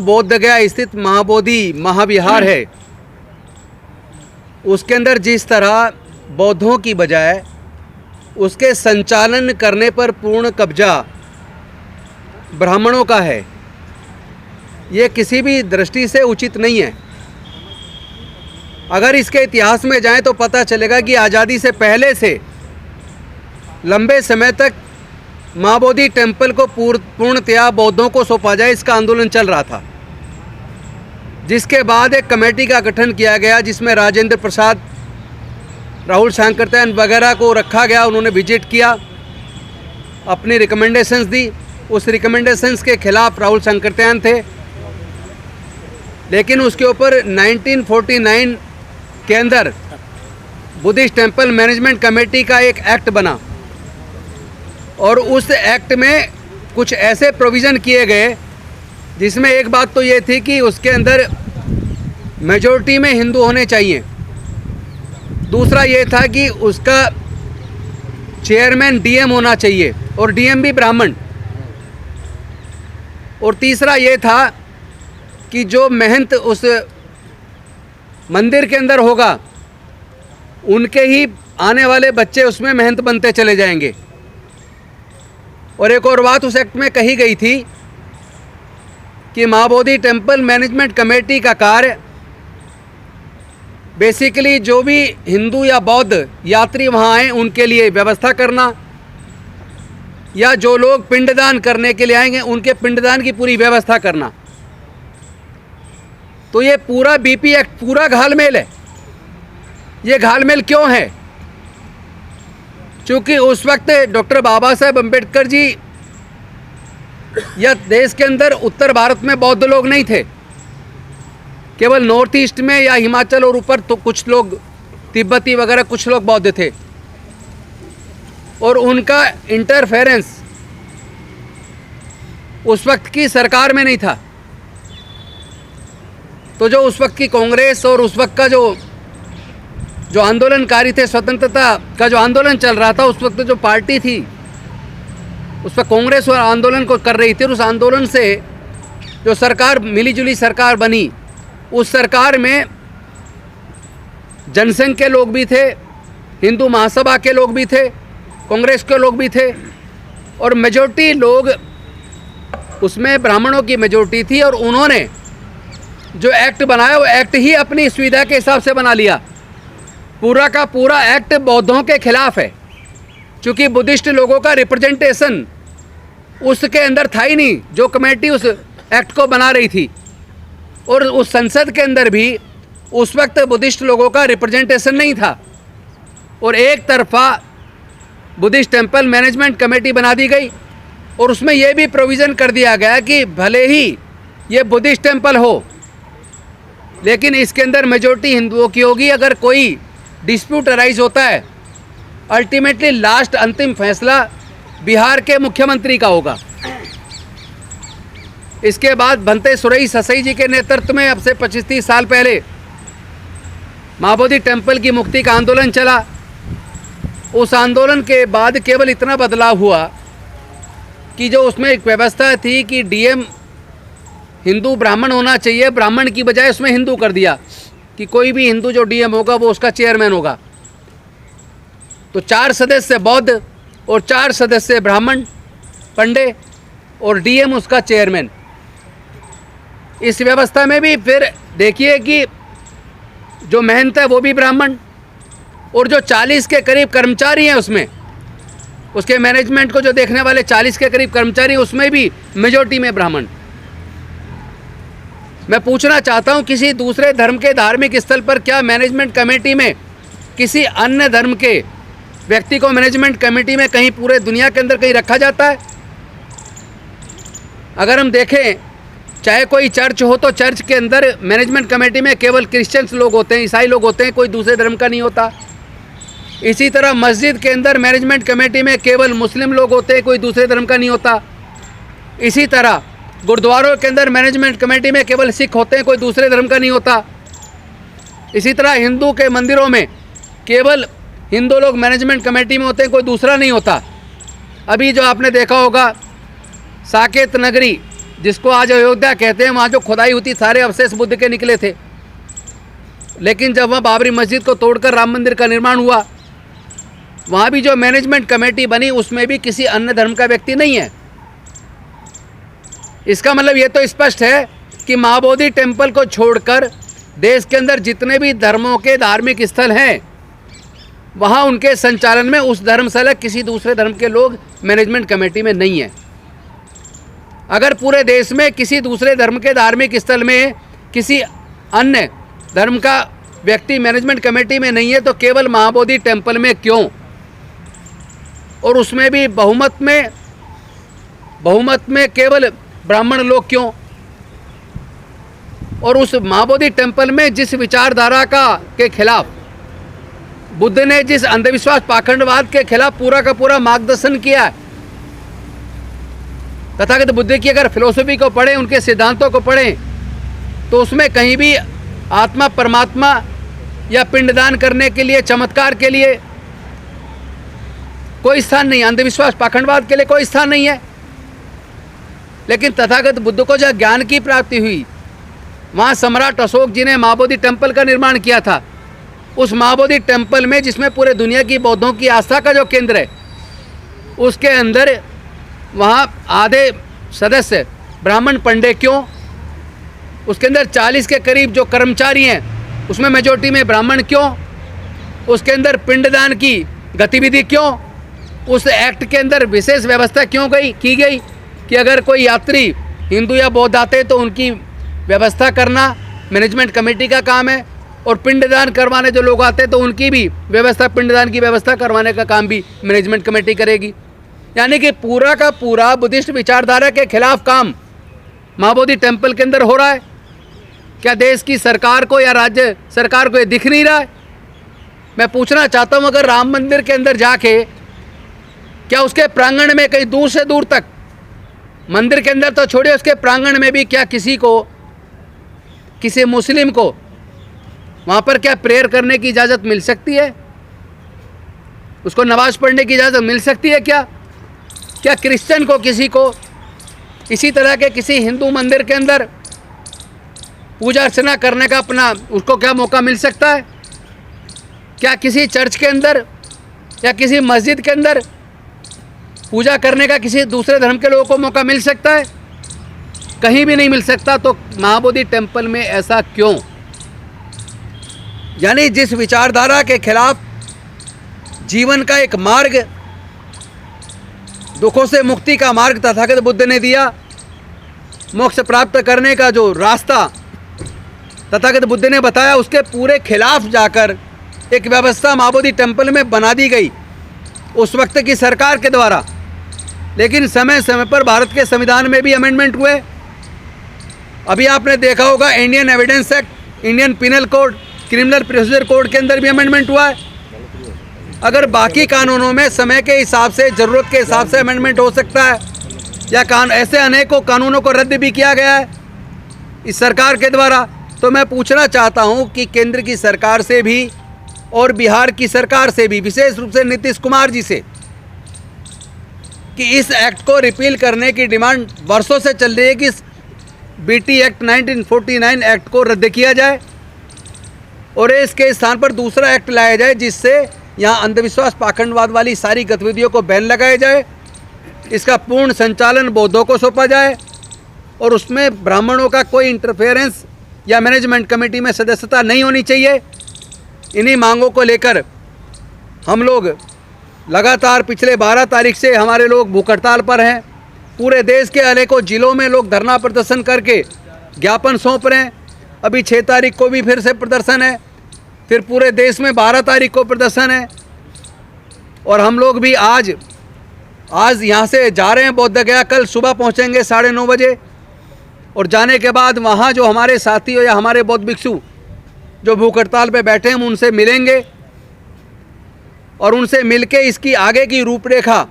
बोध गया स्थित महाबोधि महाविहार है, उसके अंदर जिस तरह बौद्धों की बजाय उसके संचालन करने पर पूर्ण कब्जा ब्राह्मणों का है, ये किसी भी दृष्टि से उचित नहीं है। अगर इसके इतिहास में जाएं तो पता चलेगा कि आज़ादी से पहले से लंबे समय तक महाबोधि टेम्पल को पूर्णतया बौद्धों को सौंपा जाए, इसका आंदोलन चल रहा था। जिसके बाद एक कमेटी का गठन किया गया जिसमें राजेंद्र प्रसाद, राहुल सांकृत्यायन वगैरह को रखा गया। उन्होंने विजिट किया, अपनी रिकमेंडेशंस दी। उस रिकमेंडेशंस के खिलाफ राहुल सांकृत्यायन थे, लेकिन उसके ऊपर 1949 के अंदर बुद्धिस्ट टेम्पल मैनेजमेंट कमेटी का एक एक्ट बना और उस एक्ट में कुछ ऐसे प्रोविज़न किए गए जिसमें एक बात तो ये थी कि उसके अंदर मेजॉरिटी में हिंदू होने चाहिए। दूसरा ये था कि उसका चेयरमैन डीएम होना चाहिए और डीएम भी ब्राह्मण। और तीसरा ये था कि जो महंत उस मंदिर के अंदर होगा उनके ही आने वाले बच्चे उसमें महंत बनते चले जाएंगे। और एक और बात उस एक्ट में कही गई थी कि महाबोधि टेम्पल मैनेजमेंट कमेटी का कार्य बेसिकली जो भी हिंदू या बौद्ध यात्री वहाँ आए उनके लिए व्यवस्था करना, या जो लोग पिंडदान करने के लिए आएंगे उनके पिंडदान की पूरी व्यवस्था करना। तो ये पूरा बीपी एक्ट पूरा घालमेल है। ये घालमेल क्यों है? क्योंकि उस वक्त डॉक्टर बाबा साहेब अम्बेडकर जी या देश के अंदर उत्तर भारत में बौद्ध लोग नहीं थे, केवल नॉर्थ ईस्ट में या हिमाचल और ऊपर तो कुछ लोग तिब्बती वगैरह कुछ लोग बौद्ध थे, और उनका इंटरफेरेंस उस वक्त की सरकार में नहीं था। तो जो उस वक्त की कांग्रेस और उस वक्त का जो आंदोलनकारी थे, स्वतंत्रता का जो आंदोलन चल रहा था, उस वक्त जो पार्टी थी उस वक्त कांग्रेस और आंदोलन को कर रही थी, और उस आंदोलन से जो सरकार मिलीजुली सरकार बनी, उस सरकार में जनसंघ के लोग भी थे, हिंदू महासभा के लोग भी थे, कांग्रेस के लोग भी थे, और मेजॉरिटी लोग उसमें ब्राह्मणों की मेजॉरिटी थी। और उन्होंने जो एक्ट बनाया वो एक्ट ही अपनी सुविधा के हिसाब से बना लिया। पूरा का पूरा एक्ट बौद्धों के खिलाफ है, क्योंकि बुद्धिस्ट लोगों का रिप्रेजेंटेशन उसके अंदर था ही नहीं जो कमेटी उस एक्ट को बना रही थी। और उस संसद के अंदर भी उस वक्त बुद्धिस्ट लोगों का रिप्रेजेंटेशन नहीं था, और एक तरफा बुद्धिस्ट टेम्पल मैनेजमेंट कमेटी बना दी गई। और उसमें यह भी प्रोविज़न कर दिया गया कि भले ही ये बुद्धिस्ट टेम्पल हो, लेकिन इसके अंदर मेजॉरिटी हिंदुओं की होगी। अगर कोई डिस्प्यूट अराइज होता है, अल्टीमेटली लास्ट अंतिम फैसला बिहार के मुख्यमंत्री का होगा। इसके बाद भंते सुरई ससई जी के नेतृत्व में अब से 25-30 साल पहले महाबोधि टेम्पल की मुक्ति का आंदोलन चला। उस आंदोलन के बाद केवल इतना बदलाव हुआ कि जो उसमें एक व्यवस्था थी कि डीएम हिंदू ब्राह्मण होना चाहिए, ब्राह्मण की बजाय उसमें हिंदू कर दिया कि कोई भी हिंदू जो डीएम होगा वो उसका चेयरमैन होगा। तो 4 सदस्य बौद्ध और 4 सदस्य ब्राह्मण पंडे और डीएम उसका चेयरमैन। इस व्यवस्था में भी फिर देखिए कि जो महंत है वो भी ब्राह्मण, और जो 40 के करीब कर्मचारी हैं उसमें, उसके मैनेजमेंट को जो देखने वाले 40 के करीब कर्मचारी, उसमें भी मेजॉरिटी में ब्राह्मण। मैं पूछना चाहता हूं, किसी दूसरे धर्म के धार्मिक स्थल पर क्या मैनेजमेंट कमेटी में किसी अन्य धर्म के व्यक्ति को मैनेजमेंट कमेटी में कहीं पूरे दुनिया के अंदर कहीं रखा जाता है? अगर हम देखें, चाहे कोई चर्च हो तो चर्च के अंदर मैनेजमेंट कमेटी में केवल क्रिश्चियंस लोग होते हैं, ईसाई लोग होते हैं, कोई दूसरे धर्म का नहीं होता। इसी तरह मस्जिद के अंदर मैनेजमेंट कमेटी में केवल मुस्लिम लोग होते हैं, कोई दूसरे धर्म का नहीं होता। इसी तरह गुरुद्वारों के अंदर मैनेजमेंट कमेटी में केवल सिख होते हैं, कोई दूसरे धर्म का नहीं होता। इसी तरह हिंदू के मंदिरों में केवल हिंदू लोग मैनेजमेंट कमेटी में होते हैं, कोई दूसरा नहीं होता। अभी जो आपने देखा होगा साकेत नगरी जिसको आज अयोध्या कहते हैं, वहाँ जो खुदाई हुई थी सारे अवशेष बुद्ध के निकले थे। लेकिन जब वहाँ बाबरी मस्जिद को तोड़कर राम मंदिर का निर्माण हुआ, वहाँ भी जो मैनेजमेंट कमेटी बनी उसमें भी किसी अन्य धर्म का व्यक्ति नहीं है। इसका मतलब ये तो स्पष्ट है कि महाबोधि टेम्पल को छोड़कर देश के अंदर जितने भी धर्मों के धार्मिक स्थल हैं, वहाँ उनके संचालन में उस धर्म से अलग किसी दूसरे धर्म के लोग मैनेजमेंट कमेटी में नहीं है। अगर पूरे देश में किसी दूसरे धर्म के धार्मिक स्थल में किसी अन्य धर्म का व्यक्ति मैनेजमेंट कमेटी में नहीं है, तो केवल महाबोधि टेम्पल में क्यों, और उसमें भी बहुमत में केवल ब्राह्मण लोग क्यों? और उस महाबोधि टेम्पल में जिस विचारधारा के खिलाफ बुद्ध ने, जिस अंधविश्वास पाखंडवाद के खिलाफ पूरा का पूरा मार्गदर्शन किया है, तथागत बुद्ध की अगर फिलोसफी को पढ़ें, उनके सिद्धांतों को पढ़ें, तो उसमें कहीं भी आत्मा परमात्मा या पिंडदान करने के लिए, चमत्कार के लिए कोई स्थान नहीं, अंधविश्वास पाखंडवाद के लिए कोई स्थान नहीं है। लेकिन तथागत बुद्ध को जब ज्ञान की प्राप्ति हुई, वहाँ सम्राट अशोक जी ने महाबोधि टेम्पल का निर्माण किया था। उस महाबोधि टेम्पल में, जिसमें पूरे दुनिया की बौद्धों की आस्था का जो केंद्र है, उसके अंदर वहाँ आधे सदस्य ब्राह्मण पंडे क्यों? उसके अंदर 40 के करीब जो कर्मचारी हैं, उसमें मेजॉरिटी में ब्राह्मण क्यों? उसके अंदर पिंडदान की गतिविधि क्यों? उस एक्ट के अंदर विशेष व्यवस्था क्यों की गई कि अगर कोई यात्री हिंदू या बौद्ध आते तो उनकी व्यवस्था करना मैनेजमेंट कमेटी का काम है, और पिंडदान करवाने जो लोग आते तो उनकी भी व्यवस्था, पिंडदान की व्यवस्था करवाने का काम भी मैनेजमेंट कमेटी करेगी। यानी कि पूरा का पूरा बुद्धिस्ट विचारधारा के खिलाफ काम महाबोधि टेम्पल के अंदर हो रहा है। क्या देश की सरकार को या राज्य सरकार को ये दिख नहीं रहा है? मैं पूछना चाहता हूँ, अगर राम मंदिर के अंदर जाके, क्या उसके प्रांगण में कहीं दूर से दूर तक, मंदिर के अंदर तो छोड़िए, उसके प्रांगण में भी क्या किसी मुस्लिम को वहाँ पर क्या प्रेयर करने की इजाज़त मिल सकती है? उसको नमाज पढ़ने की इजाज़त मिल सकती है क्या? क्या क्रिश्चियन को, किसी को इसी तरह के किसी हिंदू मंदिर के अंदर पूजा अर्चना करने का अपना, उसको क्या मौका मिल सकता है? क्या किसी चर्च के अंदर या किसी मस्जिद के अंदर पूजा करने का किसी दूसरे धर्म के लोगों को मौका मिल सकता है? कहीं भी नहीं मिल सकता। तो महाबोधि टेम्पल में ऐसा क्यों? यानी जिस विचारधारा के खिलाफ जीवन का एक मार्ग, दुखों से मुक्ति का मार्ग तथागत बुद्ध ने दिया, मोक्ष प्राप्त करने का जो रास्ता तथागत बुद्ध ने बताया, उसके पूरे खिलाफ जाकर एक व्यवस्था महाबोधि टेम्पल में बना दी गई उस वक्त की सरकार के द्वारा। लेकिन समय समय पर भारत के संविधान में भी अमेंडमेंट हुए। अभी आपने देखा होगा Indian evidence act, Indian penal code, criminal procedure code के अंदर भी अमेंडमेंट हुआ है। अगर बाकी कानूनों में समय के हिसाब से, ज़रूरत के हिसाब से अमेंडमेंट हो सकता है, या ऐसे अनेकों कानूनों को रद्द भी किया गया है इस सरकार के द्वारा। तो मैं पूछना चाहता हूं कि केंद्र की सरकार से भी और बिहार की सरकार से भी, विशेष रूप से नीतीश कुमार जी से, कि इस एक्ट को रिपील करने की डिमांड वर्षों से चल रही है कि इस बीटी एक्ट 1949 एक्ट को रद्द किया जाए और इसके स्थान पर दूसरा एक्ट लाया जाए, जिससे यहाँ अंधविश्वास पाखंडवाद वाली सारी गतिविधियों को बैन लगाया जाए, इसका पूर्ण संचालन बौद्धों को सौंपा जाए, और उसमें ब्राह्मणों का कोई इंटरफेरेंस या मैनेजमेंट कमेटी में सदस्यता नहीं होनी चाहिए। इन्हीं मांगों को लेकर हम लोग लगातार पिछले 12 तारीख से हमारे लोग भूख हड़ताल पर हैं। पूरे देश के अनेकों जिलों में लोग धरना प्रदर्शन करके ज्ञापन सौंप रहे हैं। अभी 6 तारीख को भी फिर से प्रदर्शन है, फिर पूरे देश में 12 तारीख को प्रदर्शन है। और हम लोग भी आज यहाँ से जा रहे हैं बौद्ध गया, कल सुबह पहुँचेंगे 9:30 बजे, और जाने के बाद वहाँ जो हमारे साथी हो या हमारे बौद्ध भिक्षु जो भूख हड़ताल पे बैठे हैं, हम उनसे मिलेंगे और उनसे मिलके इसकी आगे की रूपरेखा,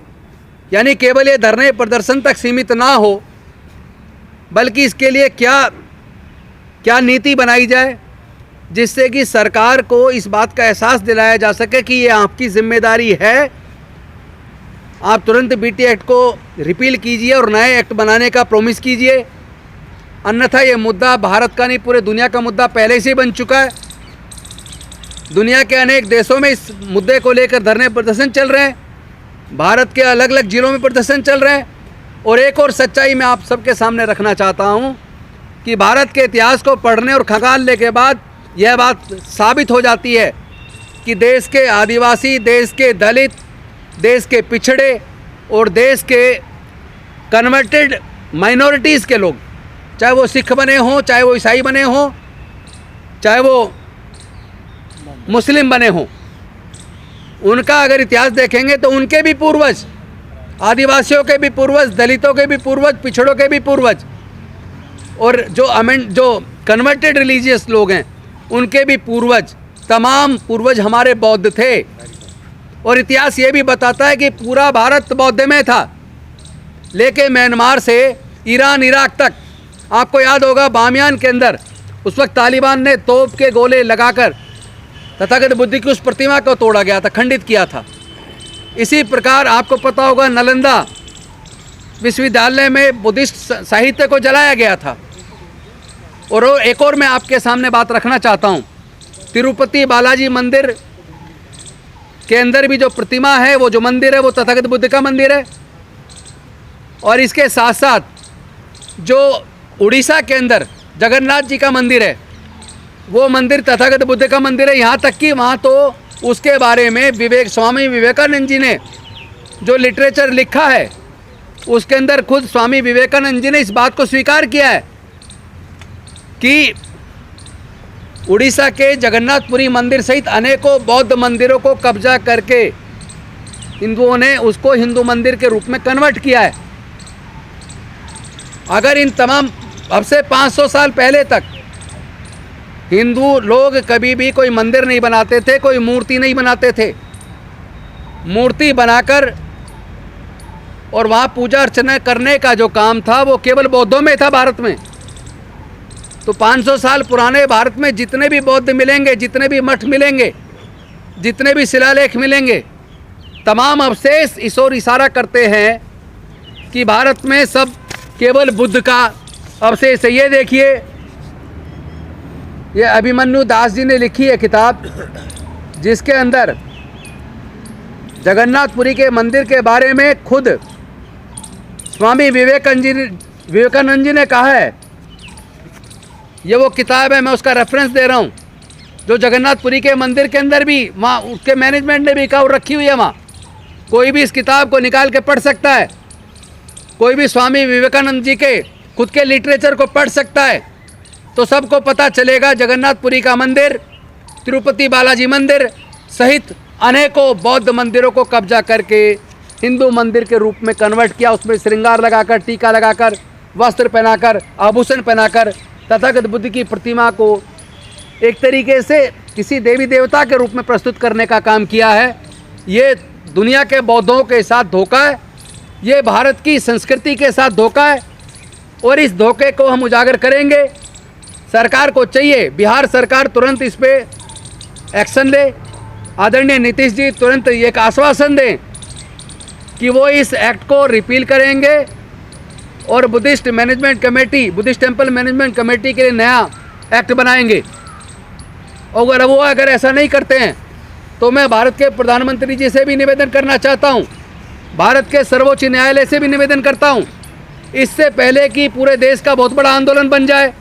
यानी केवल ये धरने प्रदर्शन तक सीमित ना हो, बल्कि इसके लिए क्या नीति बनाई जाए, जिससे कि सरकार को इस बात का एहसास दिलाया जा सके कि ये आपकी जिम्मेदारी है। आप तुरंत बीटी एक्ट को रिपील कीजिए और नए एक्ट बनाने का प्रॉमिस कीजिए, अन्यथा ये मुद्दा भारत का नहीं पूरे दुनिया का मुद्दा पहले से ही बन चुका है। दुनिया के अनेक देशों में इस मुद्दे को लेकर धरने प्रदर्शन चल रहे हैं, भारत के अलग अलग जिलों में प्रदर्शन चल रहे हैं। और एक और सच्चाई मैं आप सबके सामने रखना चाहता हूँ कि भारत के इतिहास को पढ़ने और खंगालने के बाद यह बात साबित हो जाती है कि देश के आदिवासी, देश के दलित, देश के पिछड़े और देश के कन्वर्टेड माइनॉरिटीज़ के लोग, चाहे वो सिख बने हों, चाहे वो ईसाई बने हों, चाहे वो मुस्लिम बने हों, उनका अगर इतिहास देखेंगे तो उनके भी पूर्वज, आदिवासियों के भी पूर्वज, दलितों के भी पूर्वज, पिछड़ों के भी पूर्वज और जो कन्वर्टेड रिलीजियस लोग हैं उनके भी पूर्वज, तमाम पूर्वज हमारे बौद्ध थे। और इतिहास ये भी बताता है कि पूरा भारत बौद्धमय था, लेके म्यांमार से ईरान, इराक तक। आपको याद होगा बामियान के अंदर उस वक्त तालिबान ने तोप के गोले लगाकर तथागत बुद्ध की उस प्रतिमा को तोड़ा गया था, खंडित किया था। इसी प्रकार आपको पता होगा नालंदा विश्वविद्यालय में बुद्धिस्ट साहित्य को जलाया गया था। और एक और मैं आपके सामने बात रखना चाहता हूँ, तिरुपति बालाजी मंदिर के अंदर भी जो प्रतिमा है, वो जो मंदिर है, वो तथागत बुद्ध का मंदिर है। और इसके साथ साथ जो उड़ीसा के अंदर जगन्नाथ जी का मंदिर है, वो मंदिर तथागत बुद्ध का मंदिर है। यहाँ तक कि वहाँ तो उसके बारे में स्वामी विवेकानंद जी ने जो लिटरेचर लिखा है, उसके अंदर खुद स्वामी विवेकानंद जी ने इस बात को स्वीकार किया है कि उड़ीसा के जगन्नाथपुरी मंदिर सहित अनेकों बौद्ध मंदिरों को कब्जा करके हिंदुओं ने उसको हिंदू मंदिर के रूप में कन्वर्ट किया है। अगर इन तमाम अब से 500 साल पहले तक हिंदू लोग कभी भी कोई मंदिर नहीं बनाते थे, कोई मूर्ति नहीं बनाते थे। मूर्ति बनाकर और वहाँ पूजा अर्चना करने का जो काम था वो केवल बौद्धों में था भारत में। तो 500 साल पुराने भारत में जितने भी बौद्ध मिलेंगे, जितने भी मठ मिलेंगे, जितने भी शिलालेख मिलेंगे, तमाम अवशेष इस ओर इशारा करते हैं कि भारत में सब केवल बुद्ध का अवशेष है। ये देखिए, ये अभिमन्यु दास जी ने लिखी है किताब, जिसके अंदर जगन्नाथपुरी के मंदिर के बारे में खुद स्वामी विवेकानंद जी ने कहा है। ये वो किताब है, मैं उसका रेफरेंस दे रहा हूँ, जो जगन्नाथपुरी के मंदिर के अंदर भी वहाँ उसके मैनेजमेंट ने भी कहा रखी हुई है। वहाँ कोई भी इस किताब को निकाल के पढ़ सकता है, कोई भी स्वामी विवेकानंद जी के खुद के लिटरेचर को पढ़ सकता है, तो सबको पता चलेगा जगन्नाथपुरी का मंदिर, तिरुपति बालाजी मंदिर सहित अनेकों बौद्ध मंदिरों को कब्जा करके हिंदू मंदिर के रूप में कन्वर्ट किया। उसमें श्रृंगार लगाकर, टीका लगाकर, वस्त्र पहनाकर, आभूषण पहनाकर तथागत बुद्ध की प्रतिमा को एक तरीके से किसी देवी देवता के रूप में प्रस्तुत करने का काम किया है। ये दुनिया के बौद्धों के साथ धोखा है, ये भारत की संस्कृति के साथ धोखा है और इस धोखे को हम उजागर करेंगे। सरकार को चाहिए, बिहार सरकार तुरंत इस पे एक्शन ले। आदरणीय नीतीश जी तुरंत एक आश्वासन दें कि वो इस एक्ट को रिपील करेंगे और बुद्धिस्ट टेम्पल मैनेजमेंट कमेटी के लिए नया एक्ट बनाएंगे। और वो अगर ऐसा नहीं करते हैं तो मैं भारत के प्रधानमंत्री जी से भी निवेदन करना चाहता हूँ, भारत के सर्वोच्च न्यायालय से भी निवेदन करता हूँ, इससे पहले कि पूरे देश का बहुत बड़ा आंदोलन बन जाए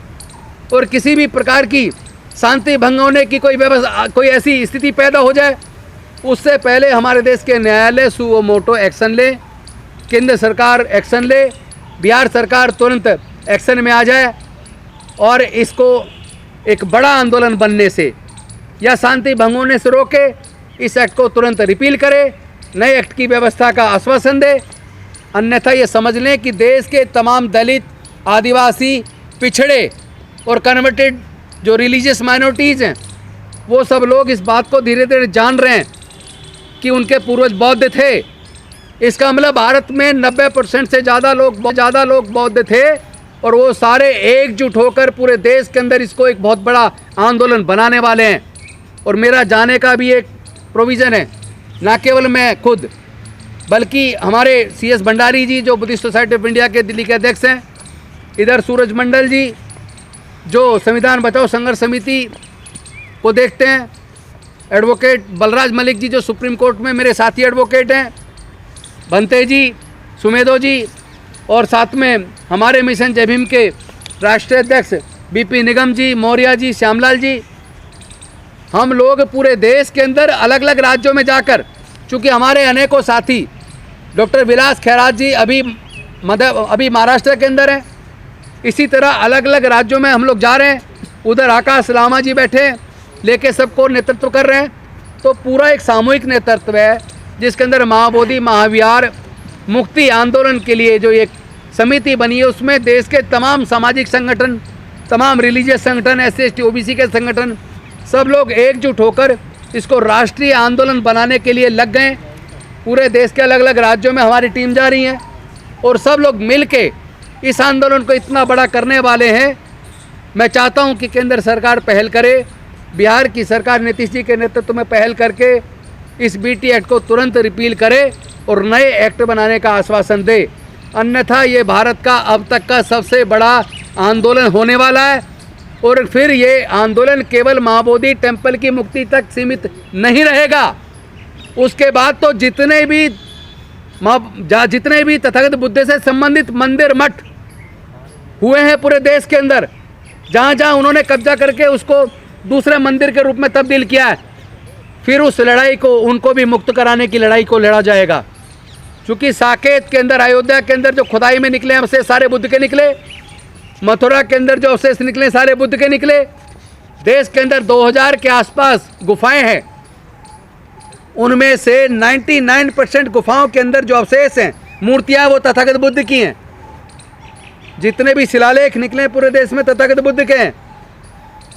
और किसी भी प्रकार की शांति भंग होने की कोई ऐसी स्थिति पैदा हो जाए, उससे पहले हमारे देश के न्यायालय सुओ मोटो एक्शन ले, केंद्र सरकार एक्शन ले, बिहार सरकार तुरंत एक्शन में आ जाए और इसको एक बड़ा आंदोलन बनने से या शांति भंग होने से रोके। इस एक्ट को तुरंत रिपील करे, नए एक्ट की व्यवस्था का आश्वासन दे। अन्यथा ये समझ लें कि देश के तमाम दलित, आदिवासी, पिछड़े और कन्वर्टेड जो रिलीजियस माइनॉरिटीज़ हैं, वो सब लोग इस बात को धीरे धीरे जान रहे हैं कि उनके पूर्वज बौद्ध थे। इसका मतलब भारत में 90% से ज़्यादा लोग बौद्ध थे और वो सारे एकजुट होकर पूरे देश के अंदर इसको एक बहुत बड़ा आंदोलन बनाने वाले हैं। और मेरा जाने का भी एक प्रोविज़न है, ना केवल मैं खुद बल्कि हमारे CS भंडारी जी जो बुद्धिस्ट सोसाइटी ऑफ इंडिया के दिल्ली के अध्यक्ष हैं, इधर सूरज मंडल जी जो संविधान बचाओ संघर्ष समिति को देखते हैं, एडवोकेट बलराज मलिक जी जो सुप्रीम कोर्ट में मेरे साथी एडवोकेट हैं, भंते जी, सुमेधो जी, और साथ में हमारे मिशन जय भीम के राष्ट्रीय अध्यक्ष बीपी निगम जी, मौर्य जी, श्यामलाल जी, हम लोग पूरे देश के अंदर अलग अलग राज्यों में जाकर, चूँकि हमारे अनेकों साथी डॉक्टर विलास खैरात जी अभी महाराष्ट्र के अंदर हैं, इसी तरह अलग अलग राज्यों में हम लोग जा रहे हैं। उधर आकाश लामा जी बैठे लेके सबको नेतृत्व कर रहे हैं। तो पूरा एक सामूहिक नेतृत्व है जिसके अंदर महाबोधि महाविहार मुक्ति आंदोलन के लिए जो एक समिति बनी है, उसमें देश के तमाम सामाजिक संगठन, तमाम रिलीजियस संगठन, SC/ST OBC के संगठन, सब लोग एकजुट होकर इसको राष्ट्रीय आंदोलन बनाने के लिए लग गए। पूरे देश के अलग अलग राज्यों में हमारी टीम जा रही है और सब लोग मिल के इस आंदोलन को इतना बड़ा करने वाले हैं। मैं चाहता हूं कि केंद्र सरकार पहल करे, बिहार की सरकार नीतीश जी के नेतृत्व में पहल करके इस BT एक्ट को तुरंत रिपील करे और नए एक्ट बनाने का आश्वासन दे, अन्यथा ये भारत का अब तक का सबसे बड़ा आंदोलन होने वाला है। और फिर ये आंदोलन केवल महाबोधि टेम्पल की मुक्ति तक सीमित नहीं रहेगा। उसके बाद तो जितने भी तथागत बुद्ध से संबंधित मंदिर मठ हुए हैं पूरे देश के अंदर, जहाँ जहाँ उन्होंने कब्जा करके उसको दूसरे मंदिर के रूप में तब्दील किया है, फिर उस लड़ाई को, उनको भी मुक्त कराने की लड़ाई को लड़ा जाएगा। क्योंकि साकेत के अंदर, अयोध्या के अंदर जो खुदाई में निकले अवशेष सारे बुद्ध के निकले, मथुरा के अंदर जो अवशेष निकले सारे बुद्ध के निकले, देश के अंदर 2000 के आसपास गुफाएं हैं, उनमें से 99% गुफाओं के अंदर जो अवशेष हैं, मूर्तियां, वो तथागत बुद्ध की हैं। जितने भी शिलालेख निकले पूरे देश में तथागत बुद्ध के हैं।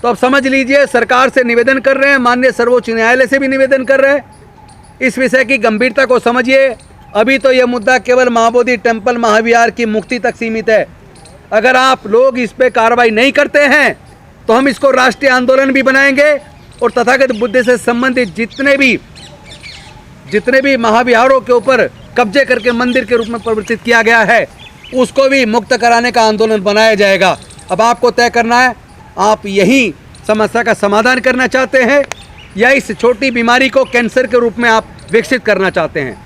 तो अब समझ लीजिए, सरकार से निवेदन कर रहे हैं, माननीय सर्वोच्च न्यायालय से भी निवेदन कर रहे हैं, इस विषय की गंभीरता को समझिए। अभी तो यह मुद्दा केवल महाबोधि टेम्पल महाविहार की मुक्ति तक सीमित है। अगर आप लोग इस पे कार्रवाई नहीं करते हैं तो हम इसको राष्ट्रीय आंदोलन भी बनाएंगे और तथागत बुद्ध से संबंधित जितने भी महाविहारों के ऊपर कब्जे करके मंदिर के रूप में परिवर्तित किया गया है, उसको भी मुक्त कराने का आंदोलन बनाया जाएगा। अब आपको तय करना है, आप यही समस्या का समाधान करना चाहते हैं या इस छोटी बीमारी को कैंसर के रूप में आप विकसित करना चाहते हैं।